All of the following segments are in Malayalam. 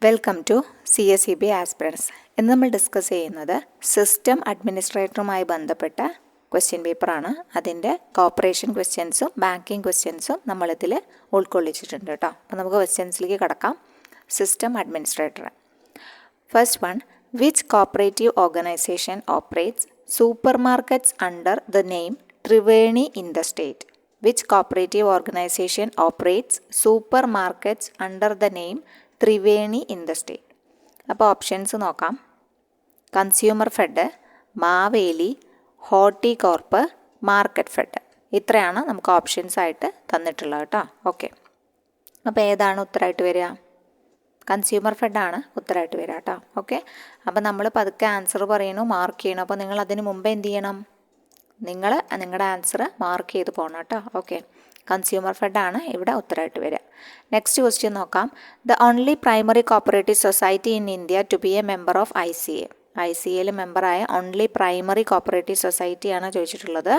Welcome to CSEB aspirants. ഇന്ന് നമ്മൾ ഡിസ്കസ് ചെയ്യുന്നത് സിസ്റ്റം അഡ്മിനിസ്ട്രേറ്ററുമായി ബന്ധപ്പെട്ട ക്വസ്റ്റ്യൻ പേപ്പറാണ്. അതിൻ്റെ കോപ്പറേഷൻ ക്വസ്റ്റ്യൻസും ബാങ്കിങ് ക്വസ്റ്റ്യൻസും നമ്മളിതിൽ ഉൾക്കൊള്ളിച്ചിട്ടുണ്ട് കേട്ടോ. അപ്പോൾ നമുക്ക് ക്വസ്റ്റ്യൻസിലേക്ക് കടക്കാം. System administrator. First one, which cooperative organisation operates super markets under the name Triveni in the state? Which cooperative organisation operates super markets under the name Triveni in the state? അപ്പോൾ ഓപ്ഷൻസ് നോക്കാം. Consumer fed, Maveli, Horticorp, market fed. ഇത്രയാണ് നമുക്ക് ഓപ്ഷൻസ് ആയിട്ട് തന്നിട്ടുള്ളത് കേട്ടോ. ഓക്കെ, അപ്പോൾ ഏതാണ് ഉത്തരമായിട്ട് വരിക? കൺസ്യൂമർ ഫെഡാണ് ഉത്തരമായിട്ട് വരിക കേട്ടോ. ഓക്കെ, അപ്പോൾ നമ്മൾ പതുക്കെ ആൻസർ പറയണു, മാർക്ക് ചെയ്യണം. അപ്പോൾ നിങ്ങൾ അതിന് മുമ്പ് എന്ത് ചെയ്യണം? നിങ്ങൾ നിങ്ങളുടെ ആൻസർ മാർക്ക് ചെയ്ത് പോകണം കേട്ടോ. ഓക്കെ, കൺസ്യൂമർ ഫെഡാണ് ഇവിടെ ഉത്തരമായിട്ട് വരിക. നെക്സ്റ്റ് ക്വസ്റ്റ്യൻ നോക്കാം. The only primary cooperative society in India to be a member of ICA. ICAയിൽ മെമ്പറായ ഓൺലി പ്രൈമറി കോപ്പറേറ്റീവ് സൊസൈറ്റിയാണ് ചോദിച്ചിട്ടുള്ളത്.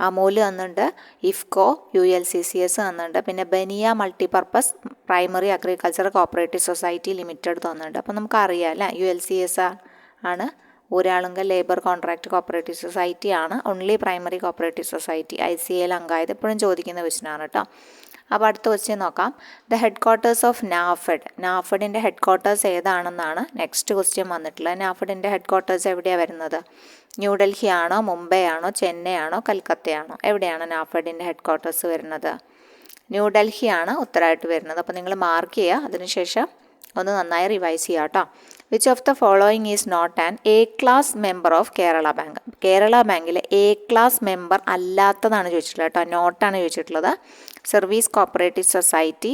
അമൂൽ തന്നുണ്ട്, ഇഫ്കോ, ULCCS തന്നുണ്ട്, പിന്നെ ബനിയ multipurpose primary agriculture cooperative society limited തന്നുണ്ട്. അപ്പോൾ നമുക്കറിയാം അല്ലേ, ULCS ആണ് Uralungal labour contract cooperative society ആണ് ഓൺലി പ്രൈമറി കോപ്പറേറ്റീവ് സൊസൈറ്റി. ICAയിൽ അംഗമായത് എപ്പോഴും ചോദിക്കുന്ന ക്വസ്റ്റ്യനാണ് കേട്ടോ. അപ്പോൾ അടുത്ത ക്വസ്റ്റ്യൻ നോക്കാം. The headquarters of NAFED. നാഫെഡിൻ്റെ ഹെഡ് ക്വാർട്ടേഴ്സ് ഏതാണെന്നാണ് നെക്സ്റ്റ് ക്വസ്റ്റ്യൻ വന്നിട്ടുള്ളത്. നാഫെഡിൻ്റെ ഹെഡ് ക്വാർട്ടേഴ്സ് എവിടെയാണ് വരുന്നത്? ന്യൂഡൽഹി ആണോ, മുംബൈ ആണോ, ചെന്നൈ ആണോ, കൽക്കത്തയാണോ? എവിടെയാണ് നാഫെഡിൻ്റെ ഹെഡ് ക്വാർട്ടേഴ്സ് വരുന്നത്? ന്യൂഡൽഹി ആണ് ഉത്തരമായിട്ട് വരുന്നത്. അപ്പോൾ നിങ്ങൾ മാർക്ക് ചെയ്യുക, അതിനുശേഷം ഒന്ന് നന്നായി റിവൈസ് ചെയ്യുക കേട്ടോ. Which of the following is not an A class member of Kerala bank? Kerala ബാങ്കിലെ A ക്ലാസ് മെമ്പർ അല്ലാത്തതാണ് ചോദിച്ചിട്ടുള്ളത് കേട്ടോ, നോട്ടാണ് ചോദിച്ചിട്ടുള്ളത്. Service cooperative society,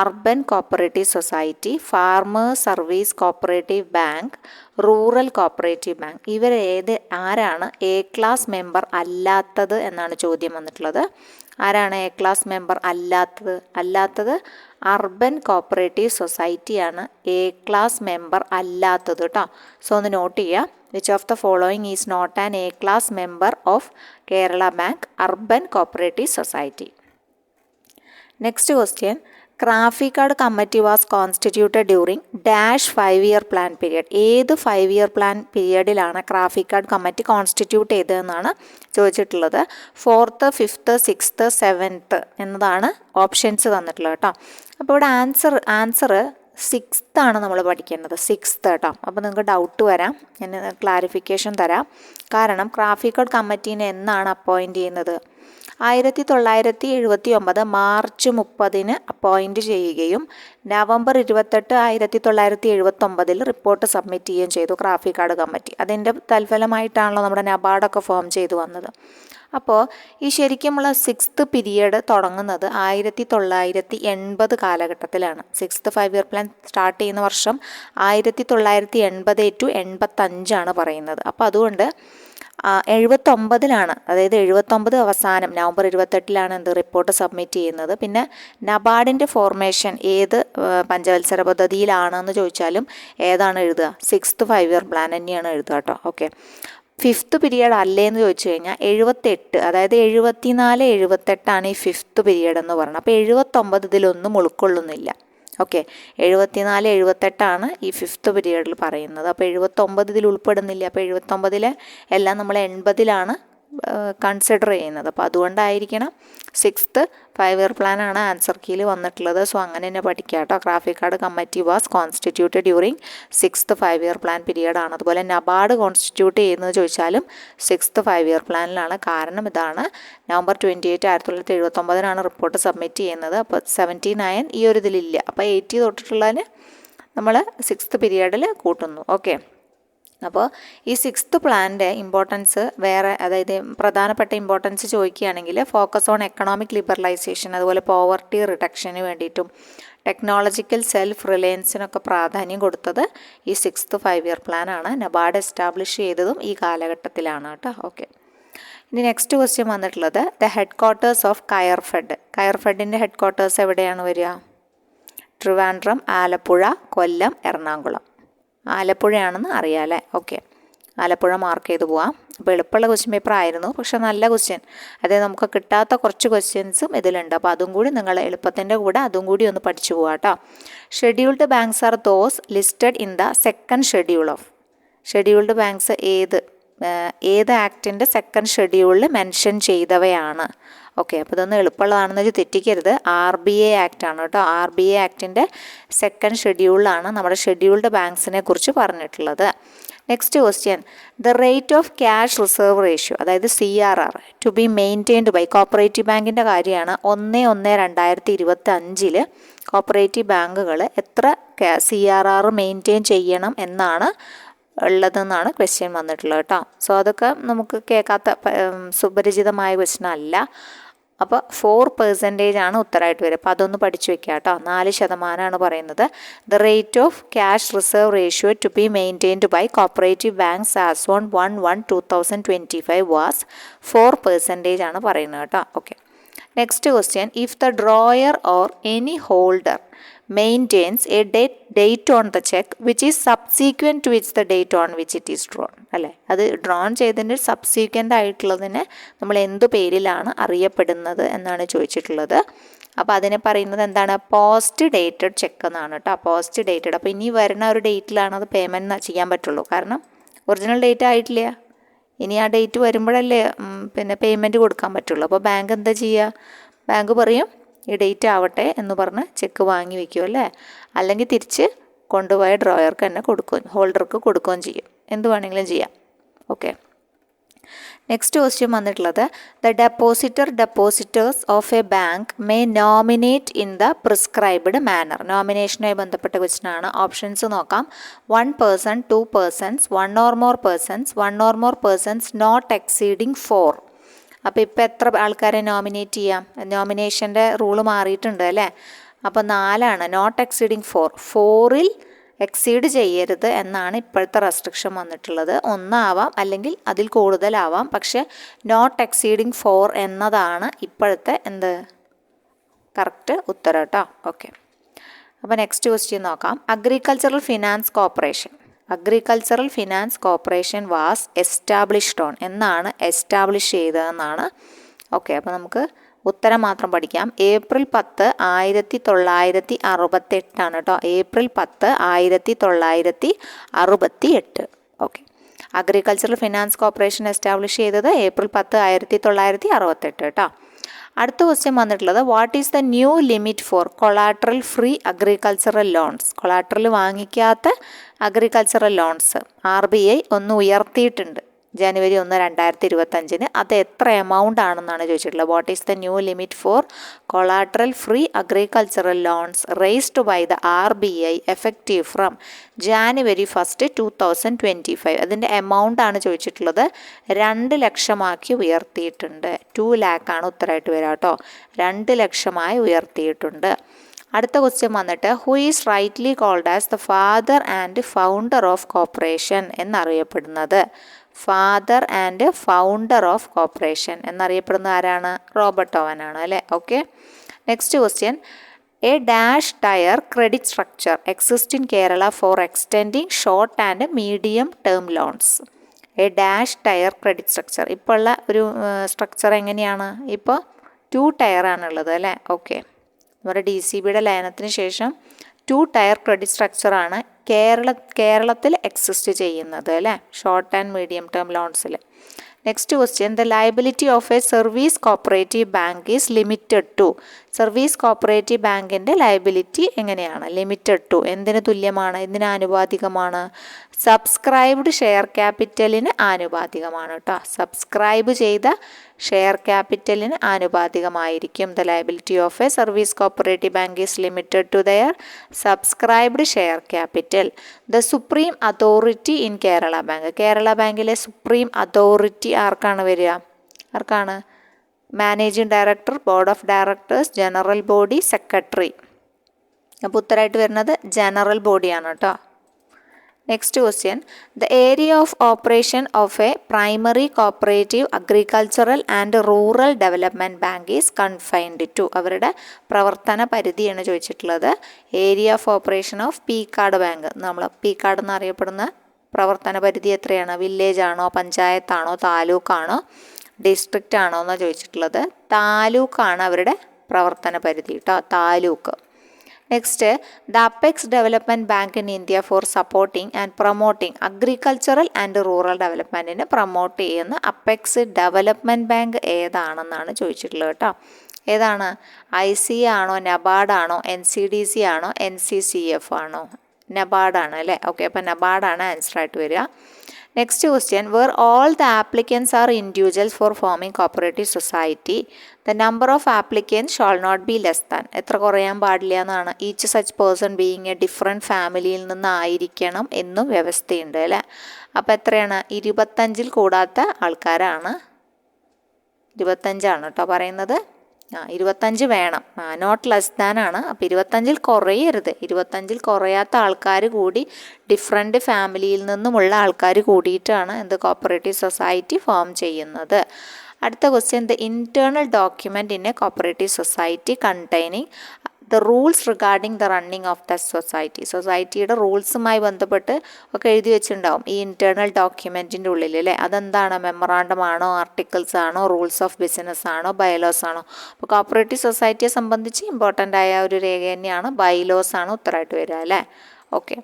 urban cooperative society, farmers service cooperative bank, rural cooperative bank. ആരാണ് A ക്ലാസ് മെമ്പർ അല്ലാത്തത് എന്നാണ് ചോദ്യം വന്നിട്ടുള്ളത്. ആരാണ് A ക്ലാസ് മെമ്പർ അല്ലാത്തത്? അർബൻ കോപ്പറേറ്റീവ് സൊസൈറ്റിയാണ് A ക്ലാസ് മെമ്പർ അല്ലാത്തത് കേട്ടോ. സോ ഒന്ന് നോട്ട് ചെയ്യുക. Which of the following is not an A class member of Kerala bank, urban cooperative society. Next question. CRAFICARD committee was constituted during dash 5-year plan period. ഏത് 5-year പ്ലാൻ പീരിയഡിലാണ് ക്രാഫിക്കാട് കമ്മിറ്റി കോൺസ്റ്റിറ്റ്യൂട്ട് ചെയ്തതെന്നാണ് ചോദിച്ചിട്ടുള്ളത്. 4th, 5th, 6th, 7th എന്നതാണ് ഓപ്ഷൻസ് തന്നിട്ടുള്ളത് കേട്ടോ. അപ്പോൾ ഇവിടെ ആൻസർ 6th ആണ് നമ്മൾ പഠിക്കേണ്ടത്. 6th കേട്ടോ. അപ്പോൾ നിങ്ങൾക്ക് ഡൗട്ട് വരാം, ഞാൻ ക്ലാരിഫിക്കേഷൻ തരാം. കാരണം ക്രാഫിക്കാട് കമ്മിറ്റീനെ എന്നാണ് അപ്പോയിൻറ്റ് ചെയ്യുന്നത്? 1979 മാർച്ച് 30 അപ്പോയിൻറ്റ് ചെയ്യുകയും നവംബർ 28, 1979 റിപ്പോർട്ട് സബ്മിറ്റ് ചെയ്യുകയും ചെയ്തു ക്രാഫിക്കാട് കമ്മിറ്റി. അതിൻ്റെ തൽഫലമായിട്ടാണല്ലോ നമ്മുടെ നബാർഡൊക്കെ ഫോം ചെയ്തു വന്നത്. അപ്പോൾ ഈ ശരിക്കുമുള്ള 6th പീരിയഡ് തുടങ്ങുന്നത് 1980 കാലഘട്ടത്തിലാണ്. 6th 5-year പ്ലാൻ സ്റ്റാർട്ട് ചെയ്യുന്ന വർഷം 1980 to 85 പറയുന്നത്. അപ്പോൾ അതുകൊണ്ട് 79 അതായത് 79 അവസാനം നവംബർ 28 റിപ്പോർട്ട് സബ്മിറ്റ് ചെയ്യുന്നത്. പിന്നെ നബാർഡിൻ്റെ ഫോർമേഷൻ ഏത് പഞ്ചവത്സര പദ്ധതിയിലാണെന്ന് ചോദിച്ചാലും ഏതാണ് എഴുതുക? 6th 5-year പ്ലാൻ തന്നെയാണ് എഴുതുക കേട്ടോ. ഓക്കെ, 5th പീരിയഡ് അല്ലേന്ന് ചോദിച്ചു കഴിഞ്ഞാൽ 78, അതായത് 74, 78 ഈ 5th പീരിയഡ് എന്ന് പറയുന്നത്. അപ്പോൾ 79 ഇതിലൊന്നും ഉൾക്കൊള്ളുന്നില്ല. ഓക്കെ, 74, 78 ഈ 5th പീരിയഡിൽ പറയുന്നത്. അപ്പോൾ 79 ഇതിൽ ഉൾപ്പെടുന്നില്ല. അപ്പോൾ 79 എല്ലാം നമ്മൾ 80 കൺസിഡർ ചെയ്യുന്നത്. അപ്പോൾ അതുകൊണ്ടായിരിക്കണം 6th 5-year പ്ലാനാണ് ആൻസർ കീയിൽ വന്നിട്ടുള്ളത്. സോ അങ്ങനെ തന്നെ പഠിക്കുക കേട്ടോ. CRAFICARD committee was constituted during 6th 5-year plan period ആണ്. അതുപോലെ നബാർഡ് കോൺസ്റ്റിറ്റ്യൂട്ട് ചെയ്യുന്നത് ചോദിച്ചാലും 6th 5-year പ്ലാനിലാണ്. കാരണം ഇതാണ്, നവംബർ 28, 1979 റിപ്പോർട്ട് സബ്മിറ്റ് ചെയ്യുന്നത്. അപ്പോൾ 79 ഈ ഒരു ഇതിലില്ല. അപ്പോൾ 80 തൊട്ടിട്ടുള്ളതിന് നമ്മൾ 6th പീരിയഡിൽ കൂട്ടുന്നു. ഓക്കെ, അപ്പോൾ ഈ 6th പ്ലാനിൻ്റെ ഇമ്പോർട്ടൻസ് വേറെ, അതായത് പ്രധാനപ്പെട്ട ഇമ്പോർട്ടൻസ് ചോദിക്കുകയാണെങ്കിൽ ഫോക്കസ് ഓൺ എക്കണോമിക് ലിബറലൈസേഷൻ, അതുപോലെ പോവർട്ടി റിഡക്ഷന് വേണ്ടിയിട്ടും ടെക്നോളജിക്കൽ സെൽഫ് റിലയൻസിനൊക്കെ പ്രാധാന്യം കൊടുത്തത് ഈ 6th 5-year പ്ലാനാണ്. നബാർഡ് എസ്റ്റാബ്ലിഷ് ചെയ്തതും ഈ കാലഘട്ടത്തിലാണ് കേട്ടോ. ഓക്കെ, ഇനി നെക്സ്റ്റ് ക്വസ്റ്റ്യൻ വന്നിട്ടുള്ളത് the headquarters of Coirfed. കയർഫെഡിൻ്റെ ഹെഡ് ക്വാർട്ടേഴ്സ് എവിടെയാണ് വരിക? ട്രിവാൻഡ്രം, ആലപ്പുഴ, കൊല്ലം, എറണാകുളം. ആലപ്പുഴയാണെന്ന് അറിയാമല്ലേ. ഓക്കെ, ആലപ്പുഴ മാർക്ക് ചെയ്ത് പോവാം. അപ്പോൾ എളുപ്പമുള്ള ക്വസ്റ്റ്യൻ പേപ്പർ ആയിരുന്നു, പക്ഷെ നല്ല ക്വസ്റ്റ്യൻ, അതായത് നമുക്ക് കിട്ടാത്ത കുറച്ച് ക്വസ്റ്റ്യൻസും ഇതിലുണ്ട്. അപ്പോൾ അതും കൂടി നിങ്ങൾ എളുപ്പത്തിൻ്റെ കൂടെ അതും കൂടി ഒന്ന് പഠിച്ചു പോവാം കേട്ടോ. Scheduled banks are those listed in the second schedule of. Scheduled banks ഏത് ആക്ടിൻ്റെ സെക്കൻഡ് ഷെഡ്യൂളിൽ മെൻഷൻ ചെയ്തവയാണ്? ഓക്കെ, അപ്പോൾ ഇതൊന്ന് എളുപ്പമുള്ളതാണെന്ന് വെച്ചാൽ തെറ്റിക്കരുത്. RBA ആക്ട് ആണ് കേട്ടോ. RBA ആക്ടിൻ്റെ സെക്കൻഡ് ഷെഡ്യൂളിലാണ് നമ്മുടെ ഷെഡ്യൂൾഡ് ബാങ്ക്സിനെ കുറിച്ച് പറഞ്ഞിട്ടുള്ളത്. Next question, the rate of cash reserve ratio, അതായത് CRR to be maintained by cooperative ബാങ്കിൻ്റെ കാര്യമാണ്. 1/1/2025 കോപ്പറേറ്റീവ് ബാങ്കുകൾ എത്ര CRR മെയിൻറ്റെയിൻ ചെയ്യണം എന്നാണ് ഉള്ളതെന്നാണ് ക്വസ്റ്റ്യൻ വന്നിട്ടുള്ളത് കേട്ടോ. സോ അതൊക്കെ നമുക്ക് കേൾക്കാത്ത സുപരിചിതമായ ക്വസ്റ്റ്യൻ അല്ല. അപ്പോൾ 4% ആണ് ഉത്തരമായിട്ട് വരിക. അപ്പോൾ അതൊന്ന് പഠിച്ചു വെക്കുക കേട്ടോ. 4% പറയുന്നത്. The rate of cash reserve ratio to be maintained by cooperative banks as on 1/1/2025 was 4% ആണ് പറയുന്നത് കേട്ടോ. Okay, next question, if the drawer or any holder maintains a date on the cheque which is subsequent to which the date on which it is drawn, അല്ലേ? അത് ഡ്രോൺ ചെയ്തതിൻ്റെ സബ്സീക്വൻ്റ് ആയിട്ടുള്ളതിന് നമ്മൾ എന്തു പേരിലാണ് അറിയപ്പെടുന്നത് എന്നാണ് ചോദിച്ചിട്ടുള്ളത്. അപ്പോൾ അതിനെ പറയുന്നത് എന്താണ്? പോസ്റ്റ് ഡേറ്റഡ് ചെക്ക് എന്നാണ് കേട്ടോ. Post dated. അപ്പോൾ ഇനി വരുന്ന ഒരു ഡേറ്റിലാണ് അത് പേയ്മെൻറ്റ് ചെയ്യാൻ പറ്റുള്ളൂ. കാരണം ഒറിജിനൽ ഡേറ്റ് ആയിട്ടില്ല. ഇനി ആ ഡേറ്റ് വരുമ്പോഴല്ലേ പിന്നെ പേയ്മെൻറ്റ് കൊടുക്കാൻ പറ്റുള്ളൂ. അപ്പോൾ ബാങ്ക് എന്താ ചെയ്യുക? ബാങ്ക് പറയും ഈ ഡേറ്റ് ആവട്ടെ എന്ന് പറഞ്ഞ് ചെക്ക് വാങ്ങി വയ്ക്കും, അല്ലേ? അല്ലെങ്കിൽ തിരിച്ച് കൊണ്ടുപോയ ഡ്രോയർക്ക് തന്നെ കൊടുക്കുകയും ഹോൾഡർക്ക് കൊടുക്കുകയും ചെയ്യും. എന്ത് വേണമെങ്കിലും ചെയ്യാം. ഓക്കെ, നെക്സ്റ്റ് ക്വസ്റ്റ്യൻ വന്നിട്ടുള്ളത്, the depositors of a bank may nominate in the prescribed manner. നോമിനേഷനുമായി ബന്ധപ്പെട്ട ക്വസ്റ്റ്യൻ ആണ്. ഓപ്ഷൻസ് നോക്കാം. 1 person, 2 persons, 1 or more persons, 1 or more persons not exceeding 4. അപ്പോൾ ഇപ്പോൾ എത്ര ആൾക്കാരെ നോമിനേറ്റ് ചെയ്യാം? നോമിനേഷൻ്റെ റൂള് മാറിയിട്ടുണ്ട്, അല്ലേ? അപ്പോൾ 4 നോട്ട് എക്സീഡിങ് 4 എക്സീഡ് ചെയ്യരുത് എന്നാണ് ഇപ്പോഴത്തെ റെസ്ട്രിക്ഷൻ വന്നിട്ടുള്ളത്. 1 ആവാം, അല്ലെങ്കിൽ അതിൽ കൂടുതലാവാം, പക്ഷെ നോട്ട് എക്സീഡിങ് 4 എന്നതാണ് ഇപ്പോഴത്തെ കറക്റ്റ് ഉത്തരം കേട്ടോ. ഓക്കെ, അപ്പോൾ നെക്സ്റ്റ് ക്വസ്റ്റ്യൻ നോക്കാം. Agricultural finance corporation was established on എന്നാണ് എസ്റ്റാബ്ലിഷ് ചെയ്തതെന്നാണ്. ഓക്കെ, അപ്പോൾ നമുക്ക് ഉത്തരം മാത്രം പഠിക്കാം. April 10, 1968 ആണ് കേട്ടോ. April 10, 1968. Okay, agricultural finance corporation establish ചെയ്തത് April 10, 1968 കേട്ടോ. അടുത്ത ക്വസ്റ്റ്യൻ വന്നിട്ടുള്ളത്, what is the new limit for collateral free agricultural loans? Collateral വാങ്ങിക്കാത്ത അഗ്രികൾച്ചറൽ ലോൺസ് RBI ഒന്ന് ഉയർത്തിയിട്ടുണ്ട് January 1, 2025. അത് എത്ര എമൗണ്ട് ആണെന്നാണ് ചോദിച്ചിട്ടുള്ളത്. What is the new limit for collateral free agricultural loans raised by the RBI effective from January 1, 2025. അതിൻ്റെ എമൗണ്ട് ആണ് ചോദിച്ചിട്ടുള്ളത്. 2 ലക്ഷമാക്കി ഉയർത്തിയിട്ടുണ്ട്. 2 lakh ആണ് ഉത്തരമായിട്ട് വരിക കേട്ടോ. 2 ലക്ഷമായി ഉയർത്തിയിട്ടുണ്ട്. അടുത്ത ക്വസ്റ്റ്യൻ വന്നിട്ട്, who is rightly called as the father and founder of corporation എന്നറിയപ്പെടുന്നത്? Father and founder of corporation എന്നറിയപ്പെടുന്ന ആരാണ്? റോബർട്ട് ഓവൻ ആണ്, അല്ലേ? Okay, next question, a dash tier credit structure exist in Kerala for extending short and medium term loans. A dash tier credit structure ഇപ്പോൾ ഉള്ള ഒരു സ്ട്രക്ചർ എങ്ങനെയാണ്? ഇപ്പോൾ 2 ടയർ ആണുള്ളത്, അല്ലേ? ഓക്കെ, നമ്മുടെ DCBയുടെ ലയനത്തിന് ശേഷം 2 ടയർ ക്രെഡിറ്റ് സ്ട്രക്ചറാണ് കേരളത്തിൽ എക്സിസ്റ്റ് ചെയ്യുന്നത്, അല്ലേ? ഷോർട്ട് ആൻഡ് മീഡിയം ടേം ലോൺസിൽ. Next question, the liability of a service cooperative bank is limited to. Service cooperative ബാങ്കിൻ്റെ ലയബിലിറ്റി എങ്ങനെയാണ്? ലിമിറ്റഡ് ടു എന്തിന് തുല്യമാണ്? എന്തിന് ആനുപാതികമാണ്? സബ്സ്ക്രൈബ്ഡ് ഷെയർ ക്യാപിറ്റലിന് ആനുപാതികമാണ് കേട്ടോ. സബ്സ്ക്രൈബ് ചെയ്ത ഷെയർ ക്യാപിറ്റലിന് ആനുപാതികമായിരിക്കും. The liability of a service cooperative bank is limited to their subscribed share capital. The supreme authority in Kerala bank. Kerala ബാങ്കിലെ സുപ്രീം അതോറിറ്റി ആർക്കാണ് വരിക? ആർക്കാണ്? Managing director, board of directors, general body, secretary. അപ്പോൾ ഉത്തരമായിട്ട് വരുന്നത് ജനറൽ ബോഡിയാണ് കേട്ടോ. Next question, the area of operation of a primary cooperative agricultural and rural development bank is confined to. അവരുടെ പ്രവർത്തന പരിധിയാണ് ചോദിച്ചിട്ടുള്ളത്. Area of operation of PCARD bank, നമ്മൾ പീക്കാർഡ് എന്നറിയപ്പെടുന്ന പ്രവർത്തന പരിധി എത്രയാണ്? വില്ലേജ് ആണോ, പഞ്ചായത്താണോ, താലൂക്കാണോ, ഡിസ്ട്രിക്റ്റ് ആണോ എന്നാണ് ചോദിച്ചിട്ടുള്ളത്. താലൂക്കാണ് അവരുടെ പ്രവർത്തന പരിധി കേട്ടോ, taluk. Next, the apex development bank in India for supporting and promoting agricultural and rural ഡെവലപ്മെൻറ്റിനെ പ്രൊമോട്ട് ചെയ്യുന്ന അപ്പെക്സ് ഡെവലപ്മെൻറ്റ് ബാങ്ക് ഏതാണെന്നാണ് ചോദിച്ചിട്ടുള്ളത് കേട്ടോ. ഏതാണ്? ICA ആണോ, നബാർഡാണോ, NCDC ആണോ, NCCF ആണോ? നബാർഡാണ് അല്ലേ. ഓക്കെ, അപ്പോൾ നബാർഡാണ് ആൻസർ ആയിട്ട് വരിക. Next question, where all the applicants are individuals for forming cooperative society the number of applicants shall not be less than, എത്ര കുറയാൻ പാടില്ല എന്നാണ്? Each such person being a different ഫാമിലിയിൽ നിന്നായിരിക്കണം എന്നും വ്യവസ്ഥയുണ്ട് അല്ലേ. അപ്പോൾ എത്രയാണ്? 25 കൂടാത്ത ആൾക്കാരാണ്. 25 കേട്ടോ പറയുന്നത്. 25 വേണം, നോട്ട് ലെസ് ദാൻ ആണ്. അപ്പോൾ 25 കുറയരുത്. 25 കുറയാത്ത ആൾക്കാർ കൂടി ഡിഫറെൻറ്റ് ഫാമിലിയിൽ നിന്നുമുള്ള ആൾക്കാർ കൂടിയിട്ടാണ് എന്ത് കോപ്പറേറ്റീവ് സൊസൈറ്റി ഫോം ചെയ്യുന്നത്. അടുത്ത question, the internal document in A cooperative society containing the rules regarding the running of the society. സൊസൈറ്റിയുടെ റൂൾസുമായി ബന്ധപ്പെട്ട് ഒക്കെ എഴുതി വെച്ചിട്ടുണ്ടാവും ഈ ഇൻറ്റേർണൽ ഡോക്യുമെൻറ്റിൻ്റെ ഉള്ളിൽ അല്ലേ. അതെന്താണ്? മെമ്മറാണ്ടം ആണോ, ആർട്ടിക്കിൾസ് ആണോ, റൂൾസ് ഓഫ് ബിസിനസ് ആണോ, ബൈലോസ് ആണോ? അപ്പോൾ കോപ്പറേറ്റീവ് സൊസൈറ്റിയെ സംബന്ധിച്ച് ഇമ്പോർട്ടൻ്റ് ആയ ഒരു രേഖ തന്നെയാണ് ബൈലോസ് ആണ് ഉത്തരമായിട്ട് വരിക അല്ലേ. Okay,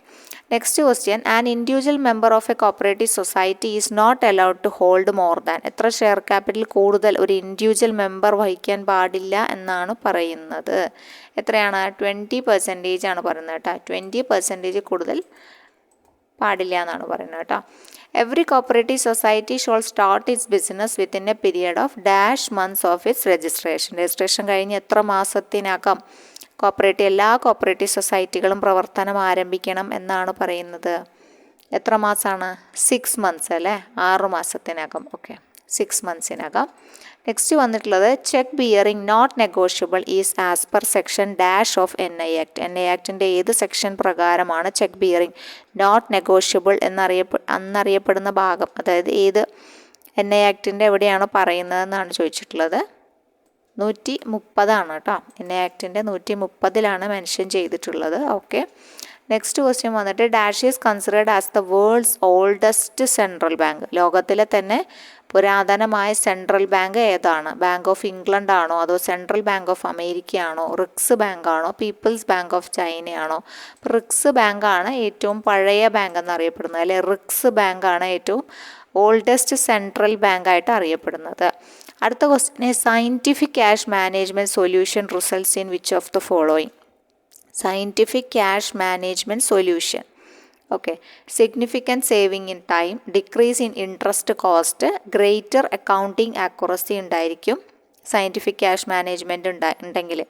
next question, an individual member of a cooperative society is not allowed to hold more than, എത്ര ഷെയർ ക്യാപിറ്റൽ കൂടുതൽ ഒരു ഇൻഡിവിജ്വൽ മെമ്പർ വഹിക്കാൻ പാടില്ല എന്നാണ് പറയുന്നത്? എത്രയാണ്? 20% ആണ് പറയുന്നത് കേട്ടോ. 20% കൂടുതൽ പാടില്ല എന്നാണ് പറയുന്നത് കേട്ടോ. Every cooperative society shawl start it's business within A period of dash months of its registration. Registration കഴിഞ്ഞ് എത്ര മാസത്തിനകം എല്ലാ കോപ്പറേറ്റീവ് സൊസൈറ്റികളും പ്രവർത്തനം ആരംഭിക്കണം എന്നാണ് പറയുന്നത്? എത്ര മാസമാണ്? 6 മന്ത്സ് അല്ലേ, 6 മാസത്തിനകം. ഓക്കെ, 6 മന്ത്സിനകം. നെക്സ്റ്റ് വന്നിട്ടുള്ളത്, cheque bearing not negotiable is as per section dash of NI act. NI ആക്ടിൻ്റെ ഏത് സെക്ഷൻ പ്രകാരമാണ് ചെക്ക് ബിയറിംഗ് നോട്ട് നെഗോഷ്യബിൾ എന്നറിയപ്പെടുന്ന ഭാഗം, അതായത് ഏത് NI ആക്ടിൻ്റെ എവിടെയാണ് പറയുന്നതെന്നാണ് ചോദിച്ചിട്ടുള്ളത്? 130 കേട്ടോ. NI ആക്ടിൻ്റെ 130 മെൻഷൻ ചെയ്തിട്ടുള്ളത്. ഓക്കെ, നെക്സ്റ്റ് ക്വസ്റ്റ്യൻ വന്നിട്ട്, dash is considered as the world's oldest central bank. ലോകത്തിലെ തന്നെ പുരാതനമായ സെൻട്രൽ ബാങ്ക് ഏതാണ്? ബാങ്ക് ഓഫ് ഇംഗ്ലണ്ട് ആണോ, അതോ സെൻട്രൽ ബാങ്ക് ഓഫ് അമേരിക്ക ആണോ, റിക്സ് ബാങ്ക് ആണോ, പീപ്പിൾസ് ബാങ്ക് ഓഫ് ചൈനയാണോ? റിക്സ് ബാങ്ക് ആണ് ഏറ്റവും പഴയ ബാങ്ക് എന്നറിയപ്പെടുന്നത് അല്ലെ. റിക്സ് ബാങ്ക് ആണ് ഏറ്റവും ഓൾഡസ്റ്റ് സെൻട്രൽ ബാങ്ക് ആയിട്ട് അറിയപ്പെടുന്നത്. അടുത്ത question, scientific cash management solution results in which of the following? Scientific cash management solution. Okay, significant saving in time, decrease in interest cost, greater accounting accuracy ഉണ്ടായിരിക്കും സയൻറ്റിഫിക് ക്യാഷ് മാനേജ്മെൻറ്റ് ഉണ്ടെങ്കിൽ.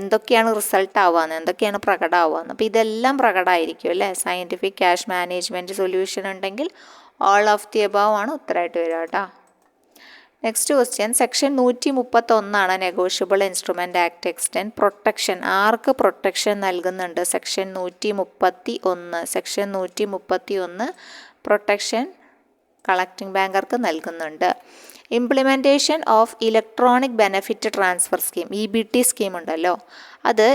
എന്തൊക്കെയാണ് റിസൾട്ട് ആവുകയെന്ന്, എന്തൊക്കെയാണ് പ്രകടമാവുകയെന്ന്? അപ്പോൾ ഇതെല്ലാം പ്രകടമായിരിക്കും അല്ലേ. സയൻറ്റിഫിക് ക്യാഷ് മാനേജ്മെൻറ്റ് സൊല്യൂഷൻ ഉണ്ടെങ്കിൽ ഓൾ ഓഫ് ദി എബവ് ആണ് ഉത്തരമായിട്ട് വരിക കേട്ടോ. Next question, section 131 negotiable instrument act extend protection. ആർക്ക് പ്രൊട്ടക്ഷൻ നൽകുന്നുണ്ട്? സെക്ഷൻ 131. സെക്ഷൻ 131 പ്രൊട്ടക്ഷൻ കളക്ടിംഗ് ബാങ്കർക്ക് നൽകുന്നുണ്ട്. Implementation of electronic benefit transfer scheme, EBT scheme ഉണ്ടല്ലോ, അത്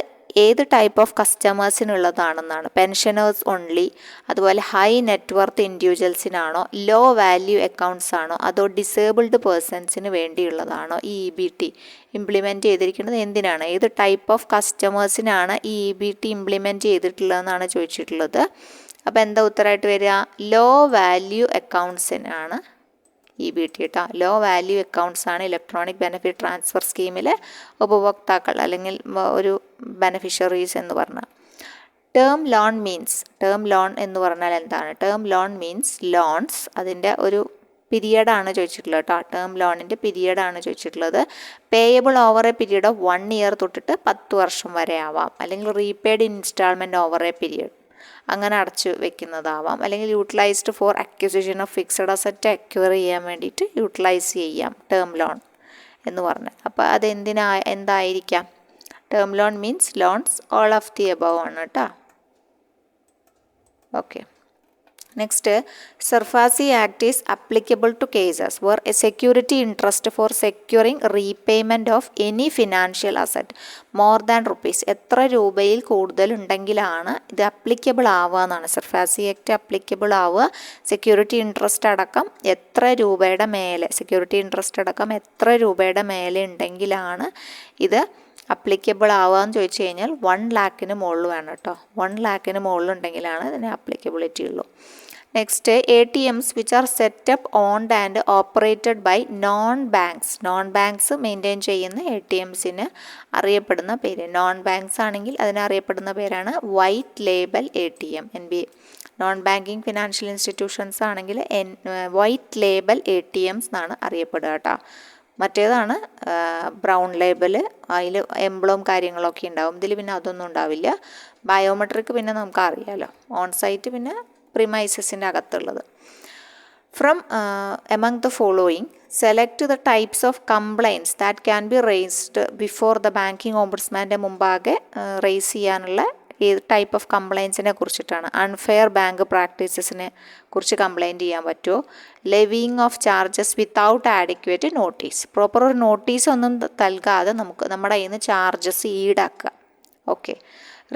ഏത് ടൈപ്പ് ഓഫ് കസ്റ്റമേഴ്സിനുള്ളതാണെന്നാണ്? പെൻഷനേഴ്സ് ഓൺലി, അതുപോലെ ഹൈ നെറ്റ്വർത്ത് ഇൻഡിവിജ്വൽസിനാണോ, ലോ വാല്യൂ അക്കൗണ്ട്സ് ആണോ, അതോ ഡിസേബിൾഡ് പേഴ്സൺസിന് വേണ്ടിയുള്ളതാണോ? ഈ EBT ഇംപ്ലിമെൻറ്റ് ചെയ്തിരിക്കുന്നത് എന്തിനാണ്? ഏത് ടൈപ്പ് ഓഫ് കസ്റ്റമേഴ്സിനാണ് ഈ EBT ഇംപ്ലിമെൻറ്റ് ചെയ്തിട്ടുള്ളതെന്നാണ് ചോദിച്ചിട്ടുള്ളത്. അപ്പോൾ എന്താ ഉത്തരമായിട്ട് വരിക? ലോ വാല്യൂ അക്കൗണ്ട്സിനാണ് EBT കേട്ടോ. ലോ വാല്യൂ അക്കൗണ്ട്സ് ആണ് ഇലക്ട്രോണിക് ബെനിഫിറ്റ് ട്രാൻസ്ഫർ സ്കീമിലെ ഉപഭോക്താക്കൾ അല്ലെങ്കിൽ ഒരു ബെനഫിഷ്യറീസ് എന്ന് പറഞ്ഞാൽ. Term loan means, term loan എന്ന് പറഞ്ഞാൽ എന്താണ്? ടേം ലോൺ മീൻസ് ലോൺസ്, അതിൻ്റെ ഒരു പീരിയഡാണ് ചോദിച്ചിട്ടുള്ളത് കേട്ടോ. ടേം ലോണിൻ്റെ പീരിയഡാണ് ചോദിച്ചിട്ടുള്ളത്. Payable over a period of 1 year തൊട്ടിട്ട് 10 വർഷം വരെ ആവാം, അല്ലെങ്കിൽ repaid instalment over a period, അങ്ങനെ അടച്ചു വെക്കുന്നതാവാം, അല്ലെങ്കിൽ utilised for acquisition of fixed asset acquire ചെയ്യാൻ വേണ്ടിയിട്ട് യൂട്ടിലൈസ് ചെയ്യാം ടേം ലോൺ എന്ന് പറഞ്ഞാൽ. അപ്പോൾ അത് എന്തായിരിക്കാം? Term loan means loans all of the above ആണ് കേട്ടോ. Okay, next, SARFAESI act is applicable to cases where a security interest for securing repayment of any financial asset more than rupees. എത്ര രൂപയിൽ കൂടുതൽ ഉണ്ടെങ്കിലാണ് ഇത് അപ്ലിക്കബിൾ ആവുക എന്നാണ്. സർഫാസി ആക്ട് അപ്ലിക്കബിൾ ആവുക സെക്യൂരിറ്റി ഇൻട്രസ്റ്റ് അടക്കം എത്ര രൂപയുടെ മേലെ, സെക്യൂരിറ്റി ഇൻട്രസ്റ്റ് അടക്കം എത്ര രൂപയുടെ മേലെ ഉണ്ടെങ്കിലാണ് ഇത് അപ്ലിക്കബിൾ ആവുക എന്ന് ചോദിച്ചു കഴിഞ്ഞാൽ 1 lakhന് മുകളിൽ വേണം കേട്ടോ. 1 lakhന് മുകളിലുണ്ടെങ്കിലാണ് ഇതിന് അപ്ലിക്കബിലിറ്റി ഉള്ളൂ. Next, ATMs which are set up owned and operated by non banks maintain ചെയ്യുന്ന ATMsന് അറിയപ്പെടുന്ന പേര്. നോൺ ബാങ്ക്സ് ആണെങ്കിൽ അതിനറിയപ്പെടുന്ന പേരാണ് white label ATM. Non banking financial institutions ആണെങ്കിൽ വൈറ്റ് ലേബൽ ATMs എന്നാണ് അറിയപ്പെടുക കേട്ടോ. മറ്റേതാണ് ബ്രൗൺ ലേബൽ, അതിൽ എംബ്ലവും കാര്യങ്ങളൊക്കെ ഉണ്ടാവും. ഇതിൽ പിന്നെ അതൊന്നും ഉണ്ടാവില്ല. ബയോമെട്രിക് പിന്നെ നമുക്ക് അറിയാമല്ലോ. ഓൺ സൈറ്റ് പിന്നെ പ്രിമൈസസിൻ്റെ അകത്തുള്ളത്. From among the following select the types of complaints that can be raised before the banking ഓംബുഡ്സ്മാൻ്റെ മുമ്പാകെ റേസ് ചെയ്യാനുള്ള ഏത് ടൈപ്പ് ഓഫ് കംപ്ലൈൻസിനെ കുറിച്ചിട്ടാണ്. അൺഫെയർ ബാങ്ക് പ്രാക്ടീസസിനെ കുറിച്ച് കംപ്ലൈൻറ്റ് ചെയ്യാൻ പറ്റുമോ? Levying of charges without adequate notice, proper ഒരു നോട്ടീസ് ഒന്നും നൽകാതെ നമ്മുടെ കയ്യിൽ നിന്ന് ചാർജസ് ഈടാക്കുക. Okay.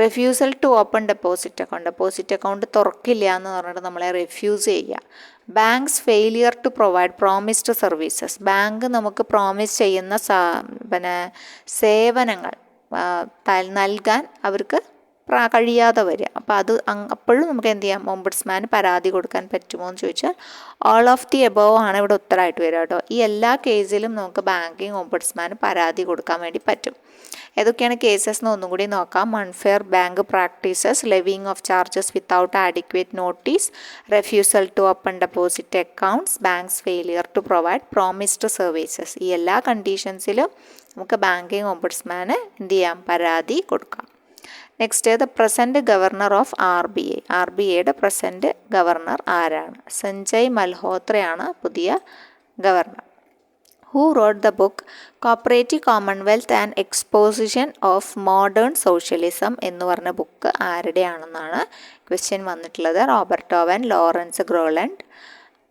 Refusal to open deposit account തുറക്കില്ല എന്ന് പറഞ്ഞിട്ട് നമ്മളെ റെഫ്യൂസ് ചെയ്യുക. Banks failure to provide promised services, bank നമുക്ക് പ്രോമിസ് ചെയ്യുന്ന സേവനങ്ങൾ നൽകാൻ അവർക്ക് കഴിയാതെ വരിക. അപ്പോൾ അപ്പോഴും നമുക്ക് എന്ത് ചെയ്യാം, ഓംബുഡ്സ്മാന് പരാതി കൊടുക്കാൻ പറ്റുമോ എന്ന് ചോദിച്ചാൽ ഓൾ ഓഫ് ദി എബോവ് ആണ് ഇവിടെ ഉത്തരമായിട്ട് വരിക കേട്ടോ. ഈ എല്ലാ കേസിലും നമുക്ക് ബാങ്കിങ് ഓംബുഡ്സ്മാന് പരാതി കൊടുക്കാൻ വേണ്ടി പറ്റും. ഏതൊക്കെയാണ് കേസസ് എന്ന് ഒന്നും കൂടി നോക്കാം. Unfair bank practices, levying of charges without adequate notice, refusal to open deposit accounts, banks failure to provide promised services. ഈ എല്ലാ കണ്ടീഷൻസിലും നമുക്ക് ബാങ്കിങ് ഓംബുഡ്സ്മാന് എന്ത് ചെയ്യാം, പരാതി കൊടുക്കാം. Next, the present governor of RBI. RBIയുടെ പ്രസൻറ്റ് ഗവർണർ ആരാണ്? സഞ്ജയ് മൽഹോത്രയാണ് പുതിയ ഗവർണർ. Who wrote the book cooperative commonwealth and exposition of modern socialism എന്ന് പറഞ്ഞ ബുക്ക് ആരുടെയാണെന്നാണ് ക്വസ്റ്റ്യൻ വന്നിട്ടുള്ളത്. Robert Owen, Laurence Gronlund,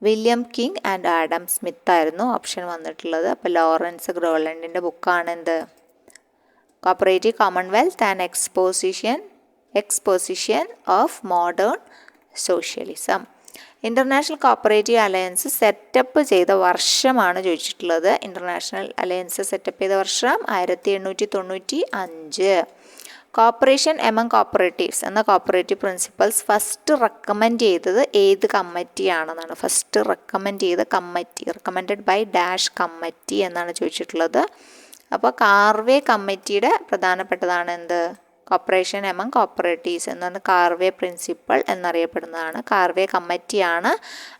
William King and Adam Smith ആയിരുന്നു ഓപ്ഷൻ വന്നിട്ടുള്ളത്. അപ്പോൾ ലോറൻസ് ഗ്രോലൻഡിൻ്റെ ബുക്കാണ് എന്ത്? Cooperative commonwealth and exposition of modern socialism. International cooperative alliance set up ചെയ്ത വർഷമാണ് ചോദിച്ചിട്ടുള്ളത്. ഇൻ്റർനാഷണൽ അലയൻസ് സെറ്റപ്പ് ചെയ്ത വർഷം 1895. കോപ്പറേഷൻ എമംഗ് കോപ്പറേറ്റീവ്സ് എന്ന കോപ്പറേറ്റീവ് പ്രിൻസിപ്പൽസ് ഫസ്റ്റ് റെക്കമെൻഡ് ചെയ്തത് ഏത് കമ്മിറ്റിയാണെന്നാണ്. ഫസ്റ്റ് റെക്കമെൻഡ് ചെയ്ത committee, recommended by dash committee എന്നാണ് ചോദിച്ചിട്ടുള്ളത്. അപ്പോൾ കാർവേ കമ്മിറ്റിയുടെ പ്രധാനപ്പെട്ടതാണ് എന്ത്? കോപ്പറേഷൻ എമംഗ് കോപ്പറേറ്റീവ്സ് എന്നാണ് കാർവേ പ്രിൻസിപ്പൾ എന്നറിയപ്പെടുന്നതാണ്. കാർവേ കമ്മിറ്റിയാണ്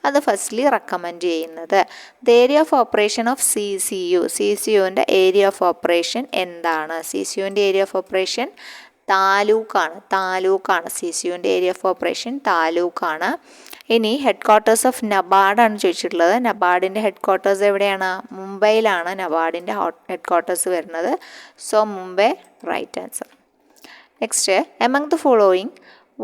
അത് ഫസ്റ്റ്ലി റെക്കമെൻഡ് ചെയ്യുന്നത്. The area of operation of CCUവിൻ്റെ ഏരിയ ഓഫ് ഓപ്പറേഷൻ എന്താണ്? CCUവിൻ്റെ ഏരിയ ഓഫ് ഓപ്പറേഷൻ താലൂക്കാണ്. CCUവിൻ്റെ ഏരിയ ഓഫ് ഓപ്പറേഷൻ താലൂക്കാണ്. ഇനി ഹെഡ് ക്വാർട്ടേഴ്സ് ഓഫ് നബാർഡാണ് ചോദിച്ചിട്ടുള്ളത്. നബാർഡിൻ്റെ ഹെഡ് ക്വാർട്ടേഴ്സ് എവിടെയാണ്? മുംബൈയിലാണ് നബാർഡിൻ്റെ ഹെഡ് ക്വാർട്ടേഴ്സ് വരുന്നത്. So Mumbai right answer. Next, among the following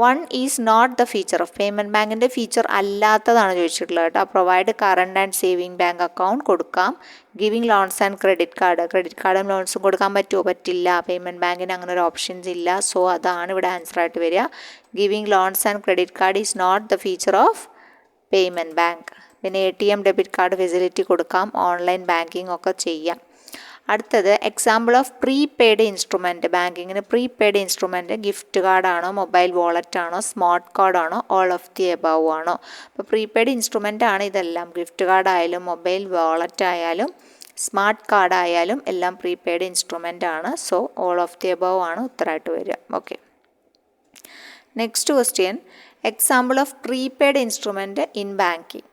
one is not the feature of payment ബാങ്കിൻ്റെ ഫീച്ചർ അല്ലാത്തതാണ് ചോദിച്ചിട്ടുള്ളത് കേട്ടോ. Provide current and saving bank account കൊടുക്കാം. ഗിവിങ് ലോൺസ് ആൻഡ് ക്രെഡിറ്റ് കാർഡും ലോൺസും കൊടുക്കാൻ പറ്റുമോ? പറ്റില്ല. പേയ്മെൻറ്റ് ബാങ്കിന് അങ്ങനെ ഒരു ഓപ്ഷൻസ് ഇല്ല. സോ അതാണ് ഇവിടെ ആൻസർ ആയിട്ട് വരിക. Giving loans and credit card is not the feature of payment bank. പിന്നെ ATM ഡെബിറ്റ് കാർഡ് ഫെസിലിറ്റി കൊടുക്കാം. ഓൺലൈൻ ബാങ്കിങ് ഒക്കെ ചെയ്യാം. അടുത്തത് എക്സാമ്പിൾ ഓഫ് പ്രീപെയ്ഡ് ഇൻസ്ട്രുമെൻറ്റ്. ബാങ്കിങ്ങിന് പ്രീപെയ്ഡ് ഇൻസ്ട്രുമെൻറ്റ് ഗിഫ്റ്റ് കാർഡാണോ, മൊബൈൽ വാളറ്റ് ആണോ, സ്മാർട്ട് കാർഡാണോ, ഓൾ ഓഫ് ദി എബവ് ആണോ? അപ്പോൾ പ്രീപെയ്ഡ് ഇൻസ്ട്രുമെൻ്റ് ആണ് ഇതെല്ലാം. ഗിഫ്റ്റ് കാർഡ് ആയാലും മൊബൈൽ വാളറ്റ് ആയാലും സ്മാർട്ട് കാർഡ് ആയാലും എല്ലാം പ്രീപെയ്ഡ് ഇൻസ്ട്രുമെൻ്റ് ആണ്. So all of the above ആണ് ഉത്തരമായിട്ട് വരിക. Okay. Next question, example of prepaid instrument in banking.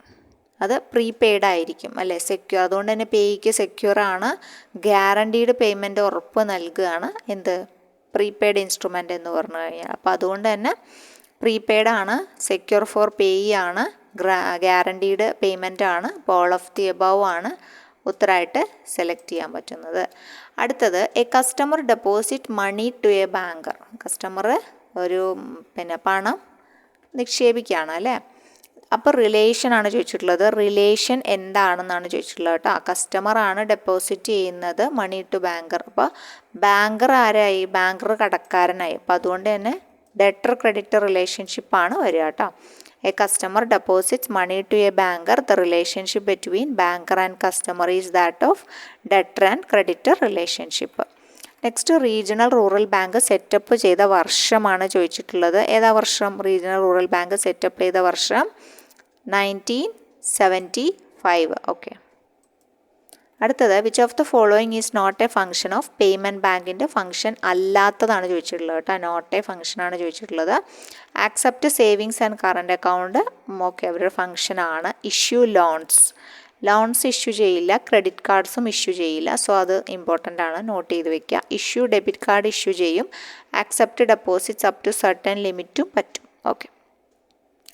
അത് പ്രീപെയ്ഡ് ആയിരിക്കും അല്ലേ, സെക്യൂർ. അതുകൊണ്ട് തന്നെ പേയ്ക്ക് സെക്യൂർ ആണ്. ഗ്യാരണ്ടീഡ് പേയ്മെൻറ്റ് ഉറപ്പ് നൽകുകയാണ് എന്ത്? പ്രീപെയ്ഡ് ഇൻസ്ട്രുമെൻ്റ് എന്ന് പറഞ്ഞു കഴിഞ്ഞാൽ. അപ്പോൾ അതുകൊണ്ട് തന്നെ പ്രീപെയ്ഡ് ആണ്, സെക്യൂർ ഫോർ പേയ് ആണ്, ഗ്യാരണ്ടീഡ് പേയ്മെൻ്റ് ആണ്. അപ്പോൾ ഓൾ ഓഫ് ദി എബവ് ആണ് ഉത്തരമായിട്ട് സെലക്ട് ചെയ്യാൻ പറ്റുന്നത്. അടുത്തത്, a customer deposit money to a banker. Customer ഒരു പണം നിക്ഷേപിക്കുകയാണ് അല്ലേ. അപ്പോൾ റിലേഷനാണ് ചോദിച്ചിട്ടുള്ളത്. റിലേഷൻ എന്താണെന്നാണ് ചോദിച്ചിട്ടുള്ളത് കേട്ടോ. കസ്റ്റമറാണ് ഡെപ്പോസിറ്റ് ചെയ്യുന്നത് മണി ടു ബാങ്കർ. അപ്പോൾ ബാങ്കർ ആരായി? ബാങ്കർ കടക്കാരനായി. അപ്പോൾ അതുകൊണ്ട് തന്നെ ഡെറ്റർ ക്രെഡിറ്റർ റിലേഷൻഷിപ്പാണ് വരിക കേട്ടോ. A customer deposits money to a banker. The relationship between banker and customer is that of debtor and creditor relationship. Next, regional rural bank setup ചെയ്ത വർഷമാണ് ചോദിച്ചിട്ടുള്ളത്. ഏതാ വർഷം? റീജിയണൽ റൂറൽ ബാങ്ക് സെറ്റപ്പ് ചെയ്ത വർഷം 1975. ഓക്കെ. അടുത്തത്, which of the following is not a function of payment ബാങ്കിൻ്റെ ഫംഗ്ഷൻ അല്ലാത്തതാണ് ചോദിച്ചിട്ടുള്ളത് കേട്ടോ. നോട്ട് എ ഫംഗ്ഷനാണ് ചോദിച്ചിട്ടുള്ളത്. Accept savings and current account okay അവരുടെ ഫംഗ്ഷനാണ്. ഇഷ്യൂ ലോൺസ് ഇഷ്യൂ ചെയ്യില്ല, ക്രെഡിറ്റ് കാർഡ്സും ഇഷ്യൂ ചെയ്യില്ല. സോ അത് ഇമ്പോർട്ടൻ്റ് ആണ്, നോട്ട് ചെയ്ത് വെക്കുക. ഇഷ്യൂ ഡെബിറ്റ് കാർഡ് ഇഷ്യൂ ചെയ്യും. Accept deposits up to certain ലിമിറ്റും പറ്റും. ഓക്കെ.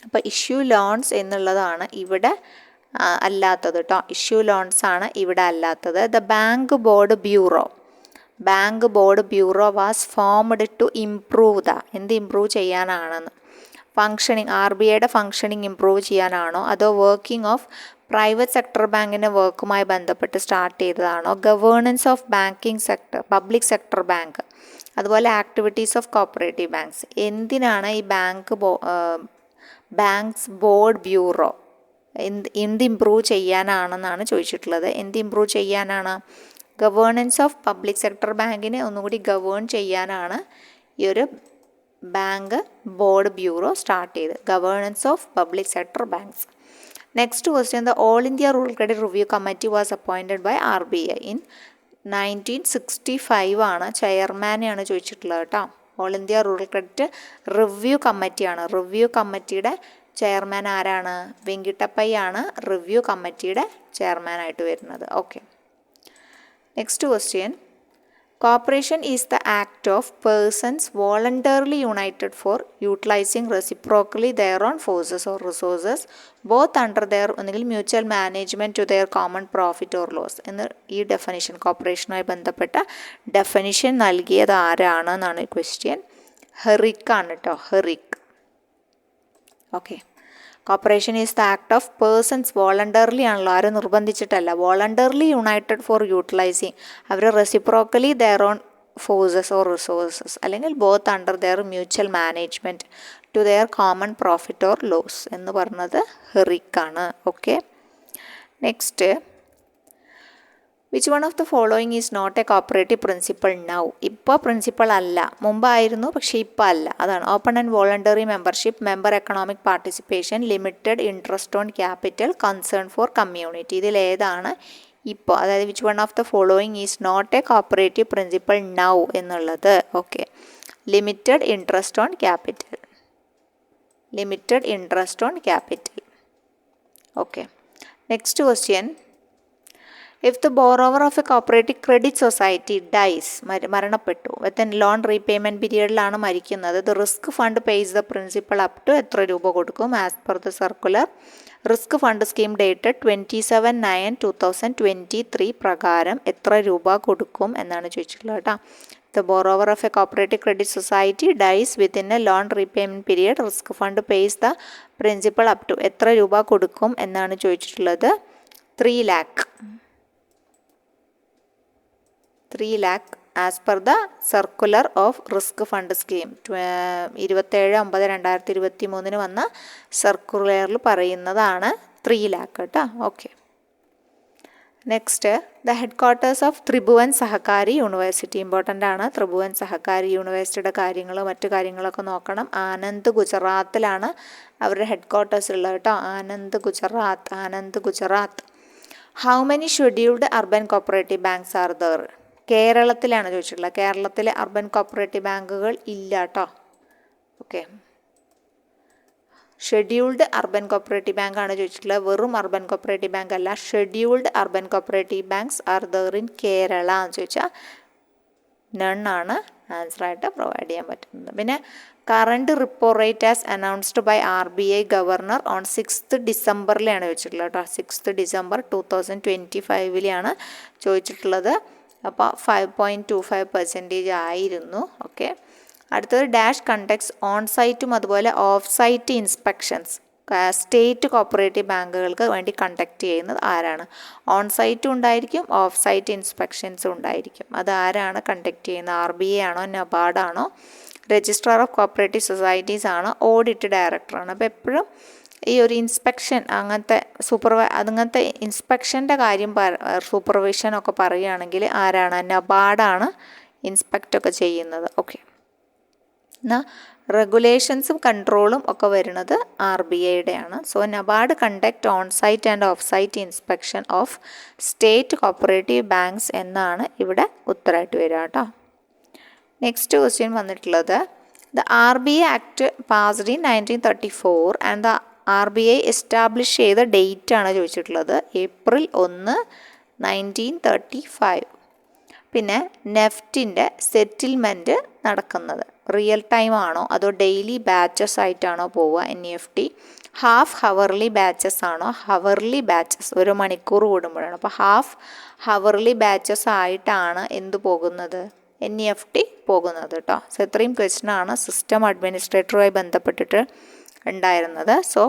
അപ്പോൾ ഇഷ്യൂ ലോൺസ് എന്നുള്ളതാണ് ഇവിടെ അല്ലാത്തത് കേട്ടോ. ഇഷ്യൂ ലോൺസ് ആണ് ഇവിടെ അല്ലാത്തത്. The bank board bureau was formed to improve എന്ത് ഇംപ്രൂവ് ചെയ്യാനാണെന്ന്? ഫങ്ഷനിങ്, RBIയുടെ ഫങ്ഷനിങ് ഇംപ്രൂവ് ചെയ്യാനാണോ, അതോ വർക്കിംഗ് ഓഫ് പ്രൈവറ്റ് സെക്ടർ ബാങ്കിൻ്റെ വർക്കുമായി ബന്ധപ്പെട്ട് സ്റ്റാർട്ട് ചെയ്തതാണോ? Governance of banking sector, public sector bank, അതുപോലെ ആക്ടിവിറ്റീസ് ഓഫ് കോപ്പറേറ്റീവ് ബാങ്ക്സ്. എന്തിനാണ് ഈ ബാങ്ക്സ് ബോർഡ് ബ്യൂറോ എന്ത് ഇംപ്രൂവ് ചെയ്യാനാണെന്നാണ് ചോദിച്ചിട്ടുള്ളത്. എന്ത് ഇംപ്രൂവ് ചെയ്യാനാണ്? ഗവേണൻസ് ഓഫ് പബ്ലിക് സെക്ടർ ബാങ്കിനെ ഒന്നുകൂടി ഗവേൺ ചെയ്യാനാണ് ഈ ഒരു ബാങ്ക് ബോർഡ് ബ്യൂറോ സ്റ്റാർട്ട് ചെയ്ത്. Governance of public sector banks. Next question, the all India rural credit review committee was appointed by RBI in 1965 ആണ്. ചെയർമാനെയാണ് ചോദിച്ചിട്ടുള്ളത് കേട്ടോ. All India rural credit review കമ്മിറ്റിയാണ്. റിവ്യൂ കമ്മിറ്റിയുടെ ചെയർമാൻ ആരാണ്? വെങ്കിട്ടപ്പയ്യാണ് റിവ്യൂ കമ്മിറ്റിയുടെ ചെയർമാനായിട്ട് വരുന്നത്. Okay. Next question, cooperation is the act of persons voluntarily united for utilising reciprocally their own forces or resources both under there ഒന്നുകിൽ mutual management to their common profit or loss എന്ന് ഈ ഡെഫിനിഷൻ, കോപ്പറേഷനുമായി ബന്ധപ്പെട്ട ഡെഫിനിഷൻ നൽകിയത് ആരാണ് എന്നാണ് ക്വസ്റ്റ്യൻ. ഹെറിക്കാണ് കേട്ടോ. Herrick. Okay. Cooperation is the act of persons voluntarily ആണല്ലോ, ആരും നിർബന്ധിച്ചിട്ടല്ല. വോളണ്ടറിലി യുണൈറ്റഡ് ഫോർ യൂട്ടിലൈസിങ് അവർ reciprocally their own forces or resources അല്ലെങ്കിൽ both under their mutual management to their common profit or loss എന്ന് പറഞ്ഞത് ഹെറിക്കാണ്. Okay. Next, which one of the following is not a cooperative principle now? ഇപ്പോൾ പ്രിൻസിപ്പൾ അല്ല, മുമ്പായിരുന്നു പക്ഷേ ഇപ്പോൾ അല്ല. അതാണ് open and voluntary membership, member economic participation, limited interest on capital, concern for community. ഇതിലേതാണ് ഇപ്പോൾ? അതായത് which one of the following is not a cooperative principle now എന്നുള്ളത്. Okay. Limited interest on capital. Limited interest on capital. Okay. Next question, if the borrower of a cooperative credit society dies, മരണപ്പെട്ടു, വിത്തിൻ ലോൺ റീപേയ്മെൻറ്റ് പീരിയഡിലാണ് മരിക്കുന്നത്, the risk fund pays the principal up to എത്ര രൂപ കൊടുക്കും? As per the circular risk fund scheme dated 27/9/2023 പ്രകാരം എത്ര രൂപ കൊടുക്കും എന്നാണ് ചോദിച്ചിട്ടുള്ളത് കേട്ടോ. The borrower of a cooperative credit society dies within a loan repayment period, risk fund pays the principal up to എത്ര രൂപ കൊടുക്കും എന്നാണ് ചോദിച്ചിട്ടുള്ളത്. 3 lakh as per the circular of risk fund scheme 27/9/2023 വന്ന സർക്കുലറിൽ പറയുന്നതാണ് 3 lakh കേട്ടോ. Okay. Next, the headquarters of Tribhuvan Sahkari university. Important ആണ്. ത്രിഭുവൻ സഹകാരി യൂണിവേഴ്സിറ്റിയുടെ കാര്യങ്ങളും മറ്റു കാര്യങ്ങളൊക്കെ നോക്കണം. ആനന്ദ് ഗുജറാത്തിലാണ് അവരുടെ ഹെഡ് ക്വാർട്ടേഴ്സ് ഉള്ളത് കേട്ടോ. Anand Gujarat. How many scheduled urban cooperative banks are there? കേരളത്തിലാണ് ചോദിച്ചിട്ടുള്ളത്. കേരളത്തിലെ അർബൻ കോപ്പറേറ്റീവ് ബാങ്കുകൾ ഇല്ല കേട്ടോ. Okay. Scheduled urban cooperative bank ആണ് ചോദിച്ചിട്ടുള്ളത്. വെറും അർബൻ കോപ്പറേറ്റീവ് ബാങ്ക് അല്ല, scheduled urban cooperative banks are there in Kerala എന്ന് ചോദിച്ചാൽ നണ്ണാണ് ആൻസറായിട്ട് പ്രൊവൈഡ് ചെയ്യാൻ പറ്റുന്നത്. പിന്നെ current repo rate as announced by RBI governor on 6th ഡിസംബറിലാണ് ചോദിച്ചിട്ടുള്ളത് കേട്ടോ. 6th ഡിസംബർ 2025 ചോദിച്ചിട്ടുള്ളത്. അപ്പോൾ 5.25% ആയിരുന്നു. ഓക്കെ. അടുത്തത് ഡാഷ് കണ്ടക്ട്സ് ഓൺ സൈറ്റും അതുപോലെ off site inspections state cooperative ബാങ്കുകൾക്ക് വേണ്ടി കണ്ടക്ട് ചെയ്യുന്നത് ആരാണ്? ഓൺ സൈറ്റും ഉണ്ടായിരിക്കും, ഓഫ് സൈറ്റ് ഇൻസ്പെക്ഷൻസും ഉണ്ടായിരിക്കും. അത് ആരാണ് കണ്ടക്ട് ചെയ്യുന്നത്? RBI ആണോ, നബാർഡ് ആണോ, രജിസ്ട്രാർ ഓഫ് കോപ്പറേറ്റീവ് സൊസൈറ്റീസ് ആണോ, ഓഡിറ്റ് ഡയറക്ടറാണ്? അപ്പോൾ എപ്പോഴും ഈ ഒരു ഇൻസ്പെക്ഷൻ അങ്ങനത്തെ ഇൻസ്പെക്ഷൻ്റെ കാര്യം സൂപ്പർവിഷനൊക്കെ പറയുകയാണെങ്കിൽ ആരാണ്? നബാർഡാണ് ഇൻസ്പെക്റ്റൊക്കെ ചെയ്യുന്നത്. ഓക്കെ, എന്നാൽ റെഗുലേഷൻസും കൺട്രോളും ഒക്കെ വരുന്നത് RBIയുടെയാണ്. So NABARD conduct on site and off site inspection of state cooperative banks എന്നാണ് ഇവിടെ ഉത്തരമായിട്ട് വരിക കേട്ടോ. നെക്സ്റ്റ് ക്വസ്റ്റ്യൻ വന്നിട്ടുള്ളത്, the RBI act passed in 1934 and the RBI establish ചെയ്ത ഡേറ്റ് ആണ് ചോദിച്ചിട്ടുള്ളത്. April 1, 1935. പിന്നെ നെഫ്റ്റിൻ്റെ സെറ്റിൽമെൻറ്റ് നടക്കുന്നത് റിയൽ ടൈം ആണോ അതോ ഡെയിലി ബാച്ചസ് ആയിട്ടാണോ പോവുക? NEFT ഹാഫ് ഹവർലി ബാച്ചസ് ആണോ, ഹവർലി ബാച്ചസ് 1 മണിക്കൂർ കൂടുമ്പോഴാണ്? അപ്പോൾ ഹാഫ് ഹവർലി ബാച്ചസ് ആയിട്ടാണ് എന്ത് പോകുന്നത്? NEFT പോകുന്നത് കേട്ടോ. സോ ഇത്രയും ക്വസ്റ്റ്യനാണ് സിസ്റ്റം അഡ്മിനിസ്ട്രേറ്ററുമായി ബന്ധപ്പെട്ടിട്ട് ഉണ്ടായിരുന്നത്. സോ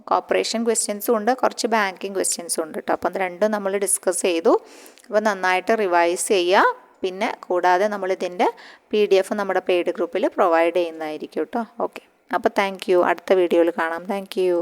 കോപ്പറേഷൻ ക്വസ്റ്റ്യൻസും ഉണ്ട്, കുറച്ച് ബാങ്കിങ് ക്വസ്റ്റ്യൻസും ഉണ്ട് കേട്ടോ. അപ്പം അത് രണ്ടും നമ്മൾ ഡിസ്കസ് ചെയ്തു. അപ്പോൾ നന്നായിട്ട് റിവൈസ് ചെയ്യുക. പിന്നെ കൂടാതെ നമ്മളിതിൻ്റെ PDF നമ്മുടെ പെയ്ഡ് ഗ്രൂപ്പിൽ പ്രൊവൈഡ് ചെയ്യുന്നതായിരിക്കും കേട്ടോ. ഓക്കെ, അപ്പോൾ താങ്ക് യു. അടുത്ത വീഡിയോയിൽ കാണാം. Thank you.